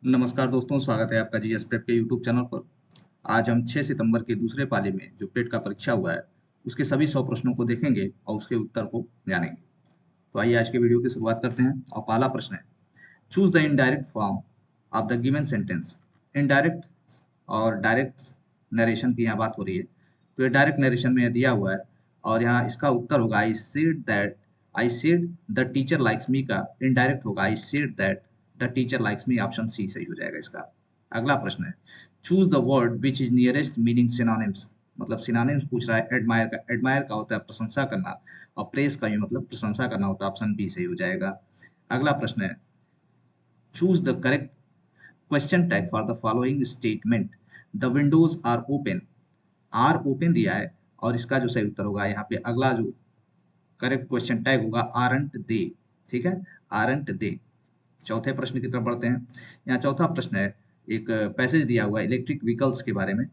नमस्कार दोस्तों, स्वागत है आपका जीएस प्रेप के यूट्यूब चैनल पर। आज हम 6 सितंबर के दूसरे पाली में जो पेट का परीक्षा हुआ है, उसके सभी 100 प्रश्नों को देखेंगे और उसके उत्तर को जानेंगे। तो आइए आज के वीडियो की शुरुआत करते हैं और पहला प्रश्न है, choose the indirect form of the given sentence. Indirect और डायरेक्ट नरेशन की यहाँ बात हो रही है। तो ये डायरेक्ट नरेशन में दिया हुआ है और यहाँ इसका उत्तर होगा I said the teacher likes me का इनडायरेक्ट होगा I said that the teacher likes me. Option C सही हो जाएगा इसका। अगला प्रश्न है, choose the word which is nearest meaning synonyms. मतलब सिनोनिम्स पूछ रहा है एडमायर का। एडमायर का होता है प्रशंसा करना और प्रेस का भी मतलब प्रशंसा करना होता है। ऑप्शन बी सही हो जाएगा। अगला प्रश्न है, choose the correct question tag for the following statement. The windows are open. Are open दिया है और इसका जो सही उत्तर होगा यहाँ पे अगला जो करेक्ट क्वेश्चन टैग होगा आरंट दे। ठीक है, आरंट दे। चौथे प्रश्न की तरफ बढ़ते हैं। यहाँ चौथा प्रश्न है, एक पैसेज दिया हुआ है इलेक्ट्रिक व्हीकल्स के बारे में।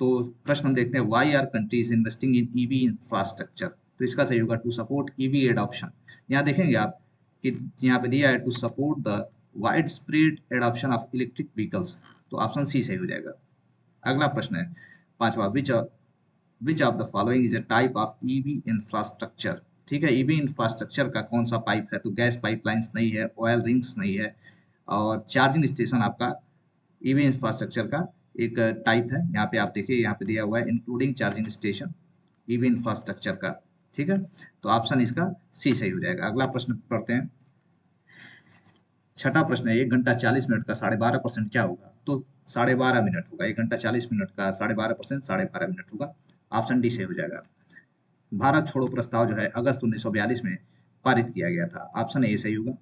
तो प्रश्न हम देखते हैं, why are countries investing in EV infrastructure. तो इसका सही होगा टू सपोर्ट ईवी एडॉप्शन। यहाँ देखेंगे आप कि यहाँ पे दिया है to support the wide spread adoption of electric vehicles. तो ऑप्शन सी सही हो जाएगा। अगला प्रश्न है पांचवा, which of the following is a type of EV infrastructure. ठीक है, ईवी इंफ्रास्ट्रक्चर का कौन सा पाइप है? तो गैस पाइपलाइंस नहीं है, ऑयल रिंग्स नहीं है, और चार्जिंग स्टेशन आपका ईवी इंफ्रास्ट्रक्चर का एक टाइप है। यहाँ पे आप देखिए, यहाँ पे दिया हुआ है including charging station EV infrastructure का। ठीक है, तो ऑप्शन इसका सी सही हो जाएगा। अगला प्रश्न पढ़ते हैं। छठा प्रश्न है, 1 घंटा 40 मिनट का 12.5% क्या होगा? तो 12.5 मिनट होगा। 1 घंटा 40 मिनट का 12.5% 12.5 मिनट होगा। ऑप्शन डी से हो जाएगा। भारत छोड़ो प्रस्ताव जो है अगस्त 1942 में पारित किया गया था। ऑप्शन ए सही होगा।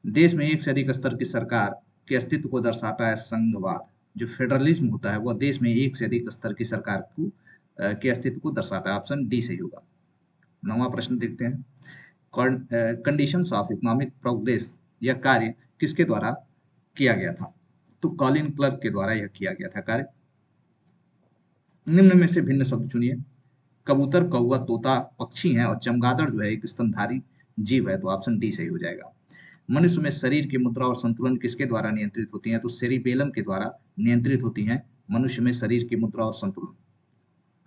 देश में एक से अधिक स्तर की सरकार के अस्तित्व को दर्शाता है संघवाद। जो फेडरलिज्म होता है वह देश में एक से अधिक स्तर की सरकार को के अस्तित्व को दर्शाता है। ऑप्शन डी सही होगा। नौवां प्रश्न देखते हैं, कंडीशंस ऑफ इकोनॉमिक प्रोग्रेस यह कार्य किसके द्वारा किया गया था? तो कॉलिन क्लर्क के द्वारा यह किया गया था कार्य। निम्न में से भिन्न शब्द चुनिए। कबूतर, कौवा, तोता पक्षी हैं और चमगादड़ जो है एक स्तनधारी जीव है। तो ऑप्शन डी सही हो जाएगा। मनुष्य में शरीर की मुद्रा और संतुलन किसके द्वारा नियंत्रित होती हैं? तो सेरिबेलम के द्वारा नियंत्रित होती हैं मनुष्य में शरीर की मुद्रा और संतुलन।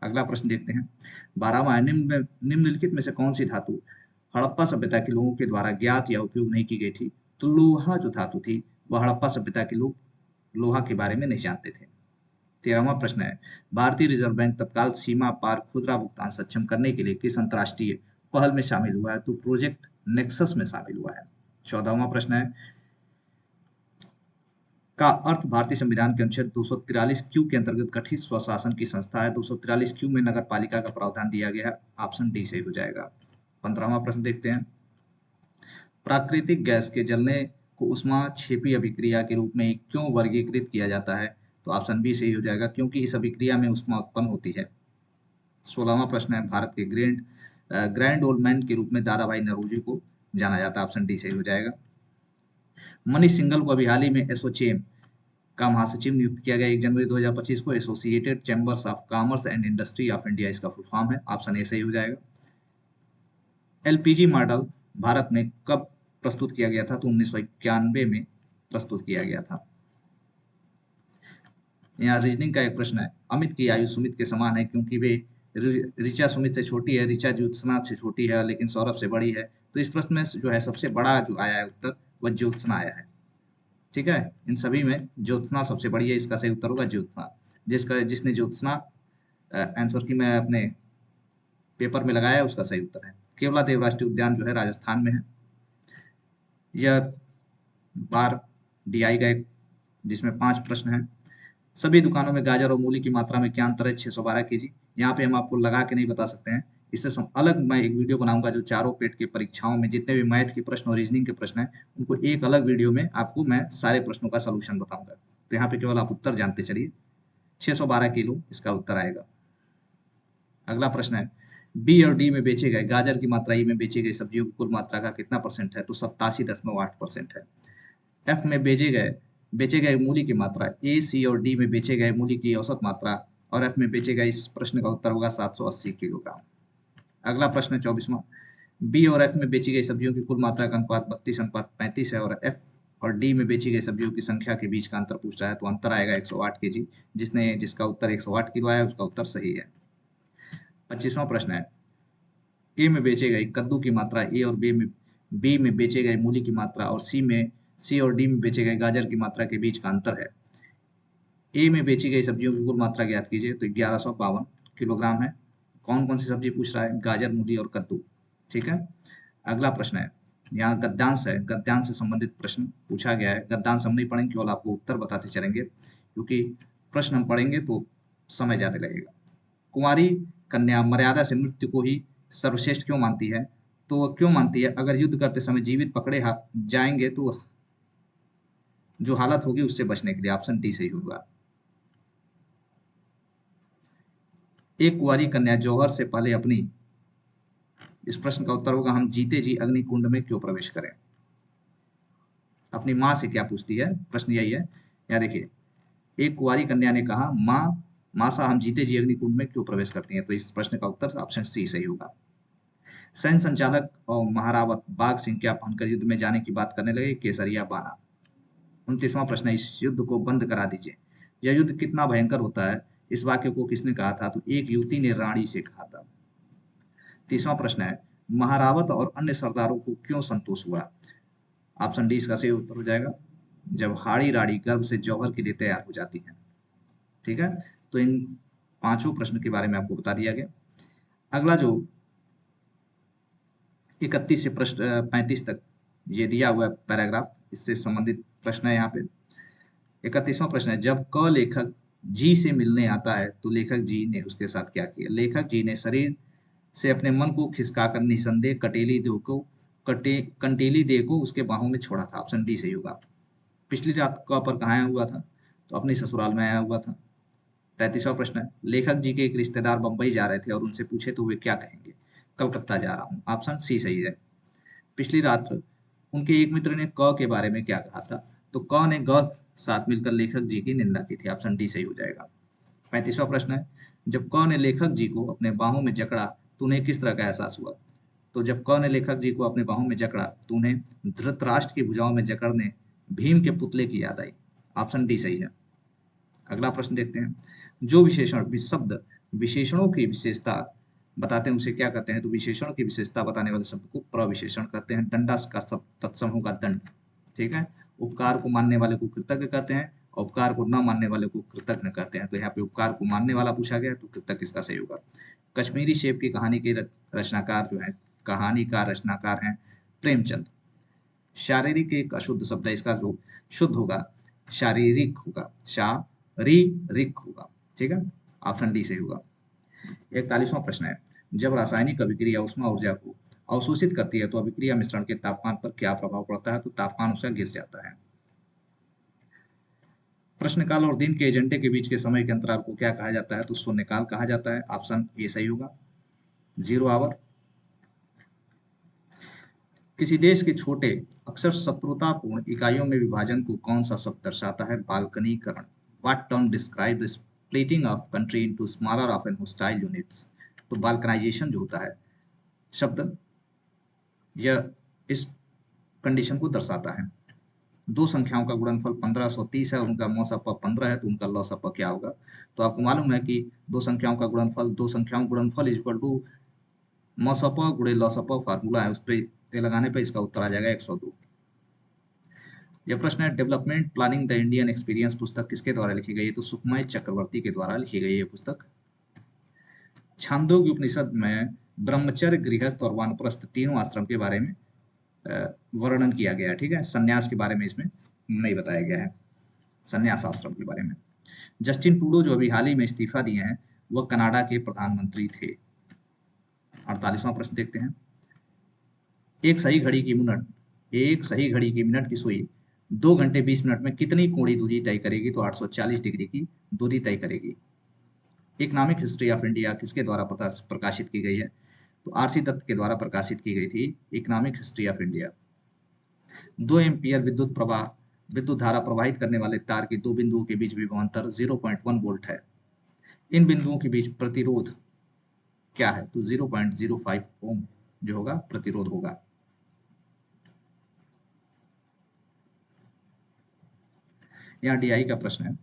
अगला प्रश्न देखते हैं, 12वां, निम्नलिखित में से कौन सी धातु हड़प्पा सभ्यता के लोगों के द्वारा ज्ञात या उपयोग नहीं की गई थी? तो लोहा जो धातु थी वह हड़प्पा सभ्यता के लोग लोहा के बारे में नहीं जानते थे। 13वां प्रश्न है, भारतीय रिजर्व बैंक तत्काल सीमा पार खुदरा भुगतान सक्षम करने के लिए किस अंतर्राष्ट्रीय पहल में शामिल हुआ है? तो प्रोजेक्ट नेक्सस में शामिल हुआ है। 14वां प्रश्न है, का अर्थ भारतीय संविधान के अनुच्छेद 243 क्यू के अंतर्गत गठित स्वशासन की संस्था है। 243 क्यू में नगर पालिका का प्रावधान दिया गया है। ऑप्शन डी सही हो जाएगा। 15वां प्रश्न देखते हैं, प्राकृतिक गैस के जलने को ऊष्माक्षेपी अभिक्रिया के रूप में क्यों वर्गीकृत किया जाता है? तो ऑप्शन बी सही हो जाएगा, क्योंकि इस अभिक्रिया में ऊष्मा उत्पन्न होती है। 16वां प्रश्न है, भारत के ग्रैंड ओल्ड मैन के रूप में दादा भाई नौरोजी को जाना जाता है। ऑप्शन डी सही हो जाएगा। मनीष सिंघल को अभी हाल ही में एसोचेम का महासचिव नियुक्त किया गया 1 जनवरी 2025 को। Associated chambers of commerce and industry of India इसका फुल फॉर्म है। ऑप्शन ए सही हो जाएगा। एलपीजी मॉडल भारत में कब प्रस्तुत किया गया था? तो 1991 में प्रस्तुत किया गया था। यहाँ रीजनिंग का एक प्रश्न है, अमित की आयु सुमित के समान है क्योंकि वे ऋचा सुमित से छोटी है, ऋचा ज्योत्सना से छोटी है लेकिन सौरभ से बड़ी है। तो इस प्रश्न में जो है सबसे बड़ा जो आया है उत्तर वह ज्योत्सना आया है। ठीक है, इन सभी में ज्योत्सना सबसे बड़ी है। इसका सही उत्तर होगा ज्योत्सना। जिसने ज्योत्सना आंसर की मैं अपने पेपर में लगाया है उसका सही उत्तर है। केवला देव राष्ट्रीय उद्यान जो है राजस्थान में है। यह बार डीआई का एक, जिसमें 5 प्रश्न हैं। सभी दुकानों में गाजर और मूली की मात्रा में क्या अंतर है? 612 केजी। यहाँ पे हम आपको लगा के नहीं बता सकते हैं। इससे अलग मैं एक वीडियो बनाऊंगा जो चारों पेट की परीक्षाओं में जितने भी मैथ के प्रश्न और रीजनिंग के प्रश्न हैं उनको एक अलग वीडियो में आपको मैं सारे प्रश्नों का सलूशन बताऊंगा। तो यहाँ पे केवल आप उत्तर जानते चलिए। 612 किलो इसका उत्तर आएगा। अगला प्रश्न है, बी और डी में बेचे गए गाजर की मात्रा, ई में बेची गई सब्जियों की कुल मात्रा का कितना परसेंट है? तो 87.8% है। एफ में बेचे गए मूली की मात्रा, ए, सी और डी में बेचे गए मूली की औसत मात्रा और एफ में बेचे गए, इस प्रश्न का उत्तर होगा 780 किलोग्राम। अगला प्रश्न है 24वां, बी और एफ में बेची गई सब्जियों की कुल मात्रा का अनुपात 32:35 है और एफ और डी में बेची गई सब्जियों की संख्या के बीच का अंतर पूछ रहा है, तो अंतर आएगा 108 केजी। जिसका उत्तर 108 किलो आया उसका उत्तर सही है। 25वां प्रश्न है, ए में बेचे गए कद्दू की मात्रा ए और बी में बेचे गए मूली की मात्रा और सी और डी में बेचे गए गाजर की मात्रा के बीच का अंतर है। ए में बेची गई सब्जियों की कुल मात्रा ज्ञात कीजिए, तो 1152 किलोग्राम है। कौन कौन सी सब्जी पूछ रहा है? गाजर, मूली और कद्दू। ठीक है। अगला प्रश्न है, यहाँ गद्यांश है, गद्यांश से संबंधित प्रश्न पूछा गया है। गद्यांश हम नहीं पढ़ेंगे, केवल आपको उत्तर बताते चलेंगे, क्योंकि प्रश्न हम पढ़ेंगे तो समय ज्यादा लगेगा। कुंवारी कन्या मर्यादा से मृत्यु को ही सर्वश्रेष्ठ क्यों मानती है? तो वह क्यों मानती है? अगर युद्ध करते समय जीवित पकड़े जाएंगे तो जो हालत होगी उससे बचने के लिए। ऑप्शन डी सही होगा। एक कुंवारी कन्या जौहर से पहले अपनी, इस प्रश्न का उत्तर होगा हम जीते जी अग्निकुंड में क्यों प्रवेश करें। अपनी माँ से क्या पूछती है, प्रश्न यही है। यहाँ देखिए, एक कुंवारी कन्या ने कहा, माँ मासा हम जीते जी अग्निकुंड में क्यों प्रवेश करती हैं? तो इस प्रश्न का उत्तर ऑप्शन सी सही होगा। सैन्य संचालक और महारावत बाघ सिंह क्या पहनकर युद्ध में जाने की बात करने लगे? केसरिया बाना। 29वां प्रश्न है, इस युद्ध को बंद करा दीजिए। यह युद्ध कितना भयंकर होता है? इस वाक्य को किसने कहा था? तो एक युवती ने रानी से कहा था। 30वां प्रश्न है, महारावत और अन्य सरदारों को क्यों संतोष हुआ? ऑप्शन डी इसका सही उत्तर हो जाएगा, जब हाड़ी राड़ी गर्भ से जौहर के लिए तैयार हो जाती है। ठीक है। तो इन पांचों प्रश्न के बारे में आपको बता दिया गया। अगला जो 31 से प्रश्न 35 तक ये दिया हुआ है पैराग्राफ, इससे संबंधित प्रश्न है यहाँ पे। 31वां प्रश्न है, जब क लेखक जी से मिलने आता है तो लेखक जी ने उसके साथ क्या किया? लेखक जी ने शरीर से अपने मन को खिसकाकर निसंदेह कंटीली देह को उसके बाहों में छोड़ा था। ऑप्शन डी सही होगा। पिछली रात क पर कहाँ आया हुआ था? तो अपने ससुराल में आया हुआ था। 33वां प्रश्न है, लेखक जी के एक रिश्तेदार बंबई जा रहे थे और उनसे पूछे तो वे क्या कहेंगे? कलकत्ता जा रहा हूँ। ऑप्शन सी सही है। पिछली रात उनके एक मित्र ने क के बारे में क्या कहा था? तो क ने ग साथ मिलकर लेखक जी की निंदा की थी। ऑप्शन डी सही हो जाएगा। 35वां प्रश्न है, जब क ने लेखक जी को अपने बाहों में जकड़ा तो उन्हें किस तरह का एहसास हुआ? तो जब क ने लेखक जी को अपने बाहों में जकड़ा तो उन्हें धृतराष्ट्र की भुजाओं में जकड़ने भीम के पुतले की याद आई। ऑप्शन डी सही है। अगला प्रश्न देखते हैं, जो विशेषण शब्द विशेषणों की विशेषता बताते हैं उसे क्या कहते हैं? तो विशेषण की विशेषता बताने वाले शब्द को प्रविशेषण कहते हैं। डंडा का सब तत्सम होगा दंड। ठीक है। उपकार को मानने वाले को कृतज्ञ कहते हैं, उपकार को न मानने वाले को कृतज्ञ कहते हैं। तो यहाँ पे उपकार को मानने वाला पूछा गया, तो कृतज्ञ इसका सही होगा। कश्मीरी शेप की कहानी के रचनाकार जो है, कहानी का रचनाकार है प्रेमचंद। शारीरिक एक अशुद्ध शब्द है, इसका जो शुद्ध होगा शारीरिक होगा, शारीरिक होगा। ठीक है। ऑप्शन डी सही होगा। 41वां प्रश्न है, जब रासायनिक अभिक्रिया ऊष्मा ऊर्जा को अवशोषित करती है तो अभिक्रिया मिश्रण के तापमान पर क्या प्रभाव पड़ता है? तो तापमान उसका गिर जाता है। प्रश्नकाल और दिन के एजेंडे के बीच के समय के अंतराल को क्या कहा जाता है? तो शून्यकाल कहा जाता है। ऑप्शन ए सही होगा, 0 आवर। किसी देश के छोटे अक्सर शत्रुतापूर्ण इकाइयों में विभाजन को कौन सा शब्द दर्शाता है? बाल्कनीकरण। What term describe the splitting of country into smaller of and hostile units? तो बाल्कनाइजेशन जो होता है शब्द, यह इस कंडीशन को दर्शाता है। दो संख्याओं का गुणनफल 1530 है और उनका मौसप 15 है, तो उनका लसप क्या होगा? तो आपको मालूम है कि दो संख्याओं का गुणनफल इज इक्वल टू मसप गुणे लसप फार्मूला है, उस पर लगाने पर इसका उत्तर आ जाएगा 102। यह प्रश्न है, development planning the Indian experience पुस्तक किसके द्वारा लिखी गई है? तो सुखमय चक्रवर्ती के द्वारा लिखी गई है पुस्तक। छांदोग्य उपनिषद में ब्रह्मचर्य, गृहस्थ और वानप्रस्थ तीनों आश्रम के बारे में वर्णन किया गया है। ठीक है। संन्यास के बारे में इसमें नहीं बताया गया है, संन्यास आश्रम के बारे में। जस्टिन ट्रूडो जो अभी हाल ही में इस्तीफा दिए हैं, वह कनाडा के प्रधानमंत्री थे। 48वां प्रश्न देखते हैं, एक सही घड़ी की मिनट की सुई 2 घंटे 20 मिनट में कितनी कोणीय दूरी तय करेगी? तो 840 डिग्री की दूरी तय करेगी। इकोनॉमिक हिस्ट्री ऑफ इंडिया किसके द्वारा प्रकाशित की गई है? तो आरसी दत्त के द्वारा प्रकाशित की गई थी economic history of India. 2 ampere विद्युत धारा प्रवाहित करने वाले तार के दो बिंदुओं के बीच विभवांतर 0.1 वोल्ट है। इन बिंदुओं के बीच प्रतिरोध क्या है? तो 0.05 ओम जो होगा प्रतिरोध होगा। यहाँ DI का प्रश्न है।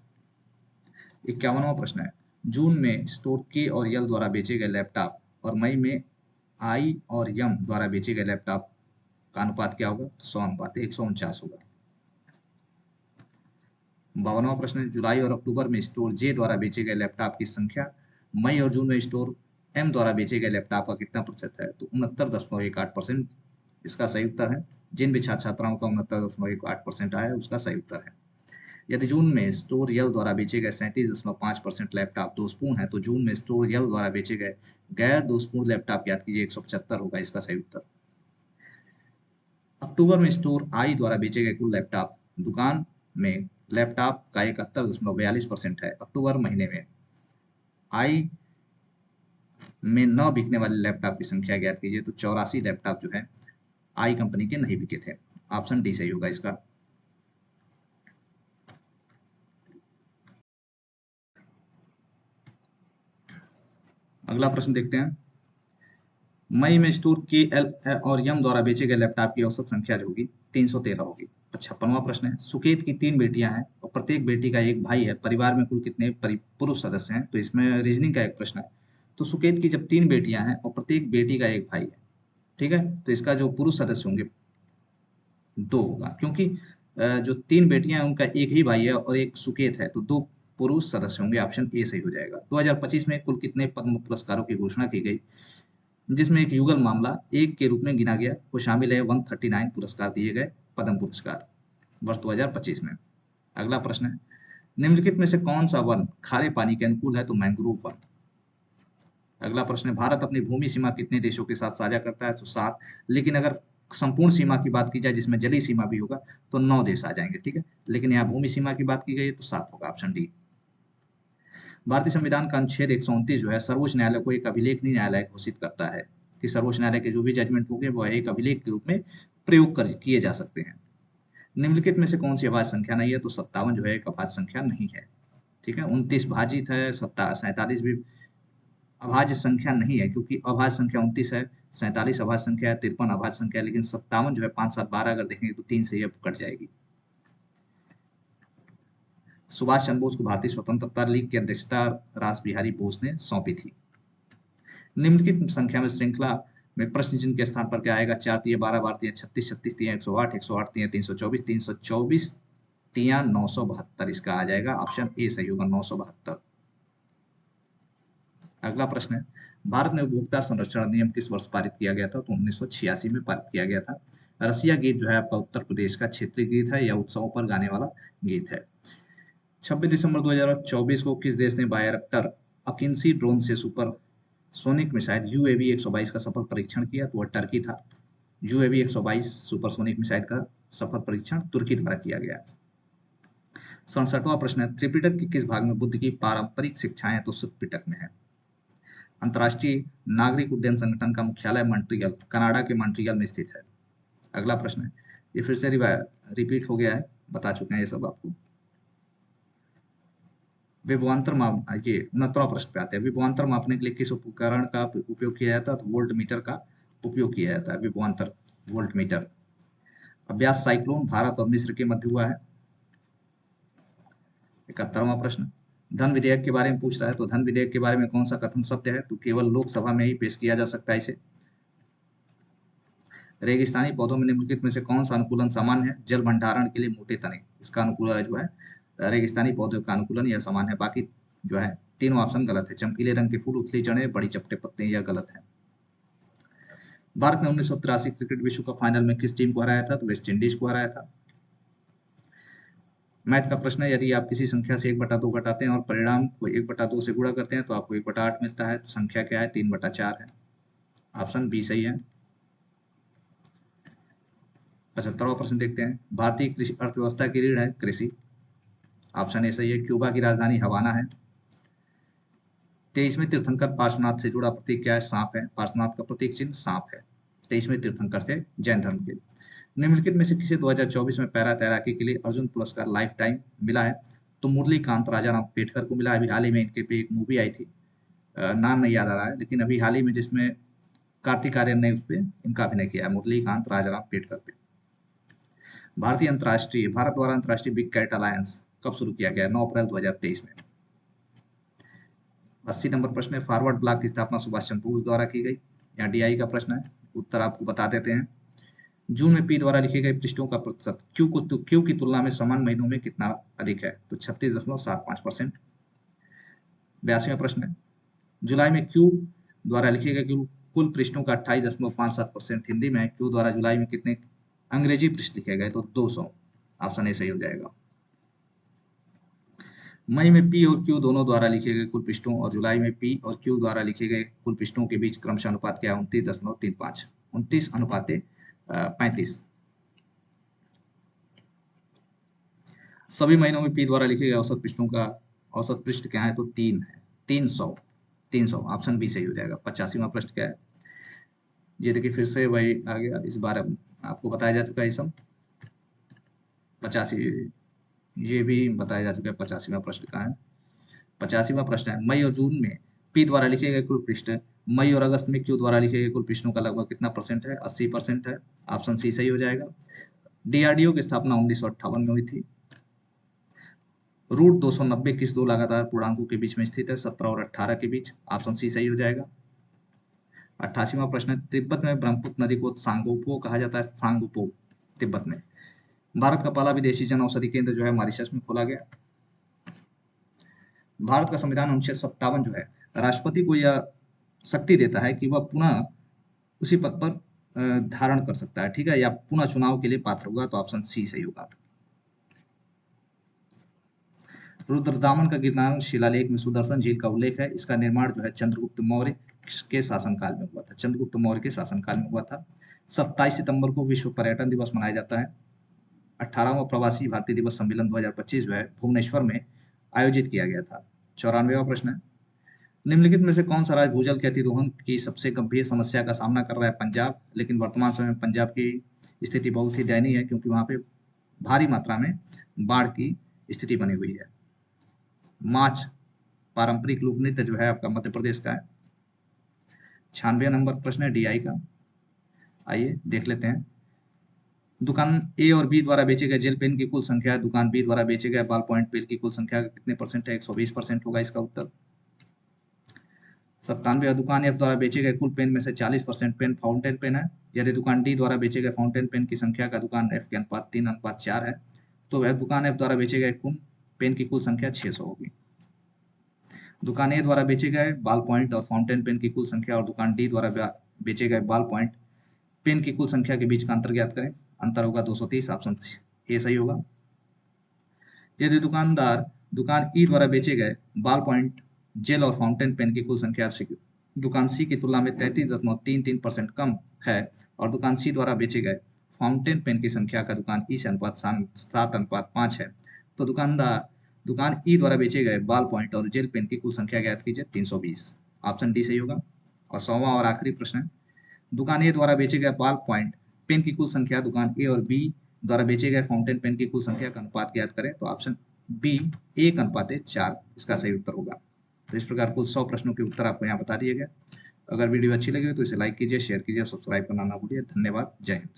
51वां प्रश्न है, जून में स्टोर के और यल द्वारा बेचे गए लैपटॉप और मई में आई और यम द्वारा बेचे गए लैपटॉप का अनुपात क्या होगा? तो 100 अनुपात 149 होगा। 52वां प्रश्न है, जुलाई और अक्टूबर में स्टोर जे द्वारा बेचे गए लैपटॉप की संख्या मई और जून में स्टोर एम द्वारा बेचे गए लैपटॉप का कितना प्रतिशत है? तो 69.18% इसका सही उत्तर है। जिन भी छात्र छात्राओं का 69.18% आया है उसका सही उत्तर है। यदि जून में स्टोर यल द्वारा बेचे गए 37.5% लैपटॉप दोषपूर्ण है, तो जून में स्टोर यल द्वारा बेचे गए गैर दोषपूर्ण लैपटॉप याद कीजिए 175 होगा इसका सही उत्तर। अक्टूबर में स्टोर आई द्वारा बेचे गए कुल लैपटॉप दुकान में लैपटॉप का 71.42% है। अक्टूबर महीने में आई में न बिकने वाले लैपटॉप की संख्या ज्ञात कीजिए, तो 84 लैपटॉप जो है आई कंपनी के नहीं बिके थे। ऑप्शन डी सही होगा इसका। अगला प्रश्न देखते हैं, मई में स्टोर के एल और यम द्वारा बेचे गए लैपटॉप की औसत संख्या जो होगी 313 होगी। 56वां प्रश्न है, सुकेत की 3 बेटियां हैं और प्रत्येक बेटी का एक भाई है, परिवार में कुल कितने पुरुष सदस्य हैं? तो इसमें रीजनिंग का एक प्रश्न है। तो सुकेत की जब 3 बेटियां हैं और प्रत्येक बेटी का एक भाई है, ठीक है, तो इसका जो पुरुष सदस्य होंगे 2 होगा, क्योंकि जो 3 बेटियां हैं उनका एक ही भाई है और एक सुकेत है, तो 2 पुरुष सदस्य होंगे। ऑप्शन ए सही हो जाएगा। 2025 में कुल कितने पद्म पुरस्कारों की घोषणा की गई, जिसमें एक युगल मामला एक के रूप में गिना गया, वो शामिल है। 139 पुरस्कार दिए गए, पद्म पुरस्कार वर्ष 2025 में। अगला प्रश्न है, निम्नलिखित में से कौन सा वन खारे पानी के अनुकूल है? तो मैंग्रोव वन। अगला प्रश्न है, भारत अपनी भूमि सीमा कितने देशों के साथ साझा करता है? तो 7, लेकिन अगर संपूर्ण सीमा की बात की जाए जिसमें जलीय सीमा भी होगा तो 9 देश आ जाएंगे, ठीक है, लेकिन यहाँ भूमि सीमा की बात की गई है तो 7 होगा, ऑप्शन डी। भारतीय संविधान का अनुच्छेद 129 जो है सर्वोच्च न्यायालय को एक अभिलेखनीय न्यायालय घोषित करता है कि सर्वोच्च न्यायालय के जो भी जजमेंट होंगे वह एक अभिलेख के रूप में प्रयोग कर किए जा सकते हैं। निम्नलिखित में से कौन सी अभाज्य संख्या नहीं है? तो 57 जो है एक अभाज्य संख्या नहीं है, ठीक है। 29 भाजित है, 47 भी अभाज्य संख्या नहीं है, क्योंकि अभाज्य संख्या 29 है, 47 अभाज्य संख्या है, 53 अभाज्य संख्या है, लेकिन 57 जो है 5 7 12 अगर देखेंगे तो 3 से ये कट जाएगी। सुभाष चंद्र बोस को भारतीय स्वतंत्रता लीग की अध्यक्षता रास बिहारी बोस ने सौंपी थी। निम्नलिखित संख्या में श्रृंखला में प्रश्न चिन्ह के स्थान पर क्या आएगा? 4 तिया 12 12 तिया 36 36 तिया 108 108 तिया 324 324 तिया 972 इसका आ जाएगा। ऑप्शन ए सही होगा, 972। अगला प्रश्न है, भारत में उपभोक्ता संरक्षण अधिनियम किस वर्ष पारित किया गया था? तो 1986 में पारित किया गया था। रसिया गीत जो है आपका उत्तर प्रदेश का क्षेत्रीय गीत है या उत्सवों पर गाने वाला गीत है। 26 दिसंबर 2024 को किस देश ने बायरक्टर अकिंसी ड्रोन से सुपर सोनिक मिसाइल यूएवी 122 का सफल परीक्षण किया? तो वह टर्की था। यूएवी 122 सुपरसोनिक मिसाइल का सफल परीक्षण तुर्की द्वारा किया गया। 67वां प्रश्न है, त्रिपिटक के किस भाग में बुद्ध की पारंपरिक शिक्षाएं? तो सुत्पिटक में है। अंतर्राष्ट्रीय नागरिक उड्डयन संगठन का मुख्यालय मॉन्ट्रियल कनाडा के मॉन्ट्रियल में स्थित है। अगला प्रश्न है, ये फिर से रिपीट हो गया है, बता चुके हैं ये सब आपको। विभवांतर माप, ये 69वां प्रश्न पे आते हैं, विभवांतर मापने के लिए किस उपकरण का उपयोग किया जाता है? तो वोल्ट मीटर का उपयोग किया जाता है, विभवांतर वोल्ट मीटर। अभ्यास साइक्लोन भारत और मिस्र के मध्य हुआ है। 71वां प्रश्न, धन विधेयक के बारे में पूछ रहा है, तो धन विधेयक के बारे में कौन सा कथन सत्य है? तो केवल लोकसभा में ही पेश किया जा सकता है इसे। रेगिस्तानी पौधों में निम्नलिखित में से कौन सा अनुकूलन सामान्य है? जल भंडारण के लिए मोटे तने, इसका अनुकूलन जो है रेगिस्तानी पौधों का अनुकूलन यह समान है। बाकी जो है तीनों ऑप्शन गलत है। चमकीले रंग के फूल, उथली जड़ें, बड़ी चपटे पत्ते, यह गलत है। भारत ने 1983 क्रिकेट विश्व कप फाइनल में किस टीम को हराया था? तो वेस्ट इंडीज को हराया था। मैथ का प्रश्न है, यदि आप किसी संख्या से 1/2 घटाते हैं और परिणाम को 1/2 से गुणा करते हैं तो आपको 1/8 मिलता है, तो संख्या क्या है? 3/4 है। ऑप्शन बी सही है। 75वां प्रश्न देखते हैं, भारतीय कृषि अर्थव्यवस्था की रीढ़ है कृषि। ऑप्शन ए सही है। क्यूबा की राजधानी हवाना है। 23वें तीर्थंकर पार्श्वनाथ से जुड़ा प्रतीक क्या है? सांप है। पार्श्वनाथ का प्रतीक चिन्ह सांप है। 23वें तीर्थंकर थे जैन धर्म के। निम्नलिखित में से किसे 2024 में पैरा तैराकी के लिए अर्जुन पुरस्कार लाइफ टाइम मिला है? तो मुरलीकांत राजाराम पेटकर को मिला। अभी हाल ही में इनके पे एक मूवी आई थी, नाम नहीं याद आ रहा है, लेकिन अभी हाल ही में जिसमें कार्तिक आर्यन ने उस पर इनका अभिनय किया है, मुरलीकांत राजाराम पेटकर पे। भारत द्वारा अंतर्राष्ट्रीय बिग कैट अलायंस कब शुरू किया गया? 9 अप्रैल 2023 में। 80 नंबर प्रश्न है, फॉरवर्ड ब्लॉक की स्थापना सुभाष चंद्र बोस द्वारा की गई। यहाँ DI का प्रश्न है, उत्तर आपको बता देते हैं। जून में P द्वारा लिखे गए पृष्ठों का प्रतिशत Q की तुलना में समान महीनों में कितना अधिक है? तो 36.75%। 82वां प्रश्न है, जुलाई में Q द्वारा लिखे गए कुल पृष्ठों का 28.57%। हिंदी में Q द्वारा जुलाई में कितने अंग्रेजी पृष्ठ लिखे गए? तो 200। ऑप्शन ए सही हो जाएगा। मई में P और Q दोनों द्वारा लिखे गए कुल पृष्ठों और जुलाई में P और Q द्वारा लिखे गए कुल पृष्ठों के बीच क्रमशः अनुपात क्या है? 29.35, 29:35। सभी महीनों में P द्वारा लिखे गए औसत पृष्ठों का औसत पृष्ठ क्या है? तो 3 है, 300। ऑप्शन बी सही हो जाएगा। 85वां प्रश्न क्या है? ये देखिए फिर से वही आ गया, इस बार आपको बताया जा चुका है सब। 85 ये भी बताया जा चुका है। 85वां प्रश्न का है। 85वां प्रश्न है, मई और जून में P द्वारा लिखे गए कुल पृष्ठ मई और अगस्त में Q द्वारा लिखे गए कुल पृष्ठों का लगभग कितना परसेंट है? 80% है। ऑप्शन सी सही हो जाएगा। DRDO की स्थापना 1958 में हुई थी। रूट 290 किस दो लगातार पूर्णांकों के बीच में स्थित है? 17 और 18 के बीच। ऑप्शन सी सही हो जाएगा। 88वां प्रश्न है, तिब्बत में ब्रह्मपुत्र नदी को सांगोपो कहा जाता है। सांगोपो तिब्बत में। भारत का पहला विदेशी जन औषधि केंद्र जो है मॉरिशस में खोला गया। भारत का संविधान अनुच्छेद 57 जो है राष्ट्रपति को यह शक्ति देता है कि वह पुनः उसी पद पर धारण कर सकता है, ठीक है, या पुनः चुनाव के लिए पात्र होगा। तो ऑप्शन सी सही होगा। रुद्रदामन का गिरनार शिलालेख में सुदर्शन झील का उल्लेख है। इसका निर्माण जो है चंद्रगुप्त मौर्य के शासनकाल में हुआ था। चंद्रगुप्त मौर्य के शासनकाल में हुआ था। 27 सितंबर को विश्व पर्यटन दिवस मनाया जाता है। 18वां प्रवासी भारतीय दिवस सम्मेलन 2025 जो है भुवनेश्वर में आयोजित किया गया था। 94वां प्रश्न है, निम्नलिखित में से कौन सा राज्य भूजल के अतिदोहन की सबसे गंभीर समस्या का सामना कर रहा है? पंजाब। लेकिन वर्तमान समय में पंजाब की स्थिति बहुत ही दयनीय है, क्योंकि वहां पे भारी मात्रा में बाढ़ की स्थिति बनी हुई है। माच पारंपरिक लोक नृत्य जो है आपका मध्य प्रदेश का है। 96 नंबर प्रश्न है DI का, आइए देख लेते हैं। दुकान A और B द्वारा बेचे गए जेल पेन की कुल संख्या दुकान B द्वारा बेचे गए बॉल पॉइंट पेन की कुल संख्या का कितने परसेंट है? 120% होगा इसका उत्तर। 97 दुकान F द्वारा बेचे गए कुल पेन में से 40% पेन फाउंटेन पेन है। यदि दुकान D द्वारा बेचे गए फाउंटेन पेन की संख्या का दुकान F के अनुपात 3:4 है, तो वह दुकान F द्वारा बेचे गए कुल पेन की कुल संख्या 600 होगी। दुकान A द्वारा बेचे गए बॉल पॉइंट और फाउंटेन पेन की कुल संख्या और दुकान D द्वारा बेचे गए बॉल पॉइंट पेन की कुल संख्या के बीच का अंतर ज्ञात करें। अंतर होगा 230। ऑप्शन ए सही होगा। यदि दुकान E द्वारा बेचे गए बॉल पॉइंट जेल और फाउंटेन पेन की कुल संख्या दुकान C की तुलना में 33.33% कम है और दुकान C द्वारा बेचे गए फाउंटेन पेन की संख्या का दुकान E से अनुपात 7:5 है, तो दुकान E द्वारा बेचे गए बॉल पॉइंट और जेल पेन की कुल संख्या ज्ञात कीजिए। 320। ऑप्शन डी सही होगा। और 100वां और आखिरी प्रश्न है, दुकान A द्वारा बेचे गए बॉल पॉइंट पेन की कुल संख्या दुकान A और B द्वारा बेचे गए फाउंटेन पेन की कुल संख्या का अनुपात ज्ञात करें। तो ऑप्शन बी 1:4 इसका सही उत्तर होगा। तो इस प्रकार कुल 100 प्रश्नों के उत्तर आपको यहाँ बता दिए गए। अगर वीडियो अच्छी लगी तो इसे लाइक कीजिए, शेयर कीजिए, सब्सक्राइब करना ना भूलिए। धन्यवाद। जय हिंद।